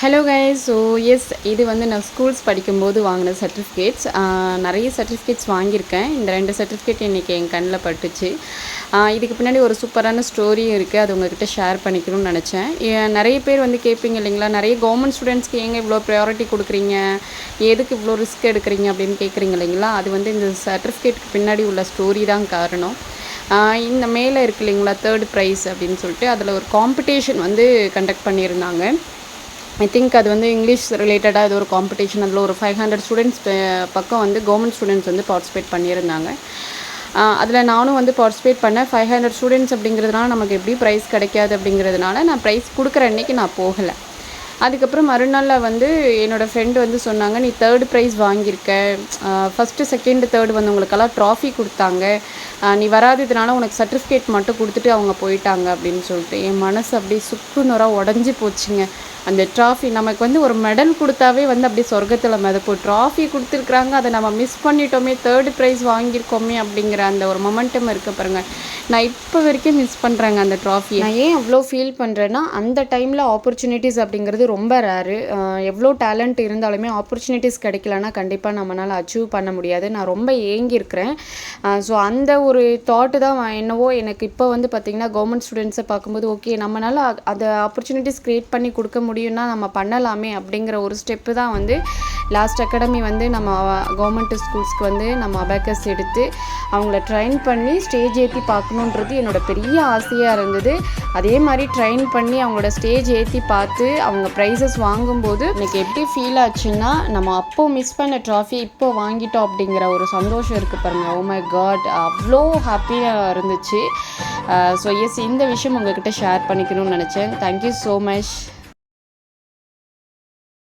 Hello guys. So S, இது வந்து நான் ஸ்கூல்ஸ் படிக்கும்போது வாங்கின சர்டிஃபிகேட்ஸ். நிறைய சர்டிஃபிகேட்ஸ் வாங்கியிருக்கேன். இந்த 2 சர்டிஃபிகேட் இன்றைக்கி என் கண்ணில் பட்டுச்சு. இதுக்கு பின்னாடி ஒரு சூப்பரான ஸ்டோரியும் இருக்குது. அது உங்கள்கிட்ட ஷேர் பண்ணிக்கணும்னு நினச்சேன். நிறைய பேர் வந்து கேட்பீங்க இல்லைங்களா, நிறைய கவர்மெண்ட் ஸ்டூடெண்ட்ஸ்க்கு ஏங்க இவ்வளோ ப்ரையாரிட்டி கொடுக்குறீங்க, எதுக்கு இவ்வளோ ரிஸ்க் எடுக்கிறீங்க அப்படின்னு கேட்குறீங்க இல்லைங்களா. அது வந்து இந்த சர்டிஃபிகேட்டுக்கு பின்னாடி உள்ள ஸ்டோரி தான் காரணம். இந்த மேலே இருக்குது இல்லைங்களா, 3rd ப்ரைஸ் அப்படின்னு சொல்லிட்டு அதில் ஒரு காம்படிஷன் வந்து கண்டக்ட் பண்ணியிருந்தாங்க. ஐ திங்க் அது வந்து இங்கிலீஷ் ரிலேட்டடாக ஏதோ ஒரு காம்படிஷன். அதில் ஒரு 500 ஸ்டூடெண்ட்ஸ் பக்கம் வந்து கவர்மெண்ட் ஸ்டூடெண்ட்ஸ் வந்து பார்ட்டிசிபேட் பண்ணியிருந்தாங்க. அதில் நானும் வந்து பார்ட்டிசிபேட் பண்ணேன். 500 ஸ்டூடெண்ட்ஸ் அப்படிங்கிறதுனால நமக்கு எப்படி ப்ரைஸ் கிடைக்காது அப்படிங்கிறதுனால நான் ப்ரைஸ் கொடுக்குற அன்றைக்கி நான் போகலை. அதுக்கப்புறம் மறுநாளில் வந்து என்னோடய ஃப்ரெண்டு வந்து சொன்னாங்க, நீ 3rd ப்ரைஸ் வாங்கியிருக்க, ஃபஸ்ட்டு 2nd 3rd வந்து உங்களுக்கெல்லாம் ட்ராஃபி கொடுத்தாங்க, நீ வராததுனால உனக்கு சர்டிஃபிகேட் மட்டும் கொடுத்துட்டு அவங்க போயிட்டாங்க அப்படின்னு சொல்லிட்டு என் மனசு அப்படியே சுக்குநூறாக உடஞ்சி போச்சுங்க. அந்த ட்ராஃபி நமக்கு வந்து ஒரு மெடல் கொடுத்தாவே வந்து அப்படியே சொர்க்கத்தில் மிதப்போம். ட்ராஃபி கொடுத்துருக்குறாங்க, அதை நம்ம மிஸ் பண்ணிட்டோமே, 3rd ப்ரைஸ் வாங்கியிருக்கோமே அப்படிங்கிற அந்த ஒரு மொமெண்டம் இருக்க பாருங்க. நான் இப்போ வரைக்கும் மிஸ் பண்ணுறேங்க அந்த ட்ராஃபி. நான் ஏன் அவ்வளோ ஃபீல் பண்ணுறேன்னா, அந்த டைமில் ஆப்பர்ச்சுனிட்டிஸ் அப்படிங்கிறது ரொம்ப ரேரு. எவ்வளோ டேலண்ட் இருந்தாலுமே ஆப்பர்ச்சுனிட்டிஸ் கிடைக்கலன்னா கண்டிப்பாக நம்மளால் அச்சீவ் பண்ண முடியாது. நான் ரொம்ப ஏங்கியிருக்கிறேன். ஸோ அந்த ஒரு தாட்டு தான் என்னவோ எனக்கு இப்போ வந்து பார்த்திங்கன்னா கவர்மெண்ட் ஸ்டூடெண்ட்ஸை பார்க்கும்போது ஓகே, நம்மளால் அந்த ஆப்பர்ச்சுனிட்டிஸ் க்ரியேட் பண்ணி கொடுக்க முடியும்னா நம்ம பண்ணலாமே அப்படிங்கிற ஒரு ஸ்டெப்பு தான் வந்து லாஸ்ட் அகாடமி வந்து நம்ம கவர்மெண்ட் ஸ்கூல்ஸ்க்கு வந்து நம்ம அபாக்கஸ் எடுத்து அவங்கள ட்ரெயின் பண்ணி ஸ்டேஜ் ஏற்றி பார்க்கணுன்றது என்னோட பெரிய ஆசையாக இருந்தது. அதே மாதிரி ட்ரெயின் பண்ணி அவங்களோட ஸ்டேஜ் ஏற்றி பார்த்து அவங்க ப்ரைஸஸ் வாங்கும்போது எனக்கு எப்படி ஃபீல் ஆச்சுன்னா, நம்ம அப்போது மிஸ் பண்ண ட்ராஃபி இப்போ வாங்கிட்டோம் அப்படிங்கிற ஒரு சந்தோஷம் இருக்குது பாருங்கள். ஓ மை காட், அவ்வளோ ஹாப்பியாக இருந்துச்சு. ஸோ எஸ், இந்த விஷயம் உங்கள்கிட்ட ஷேர் பண்ணிக்கணும்னு நினச்சேன். Thank you so much.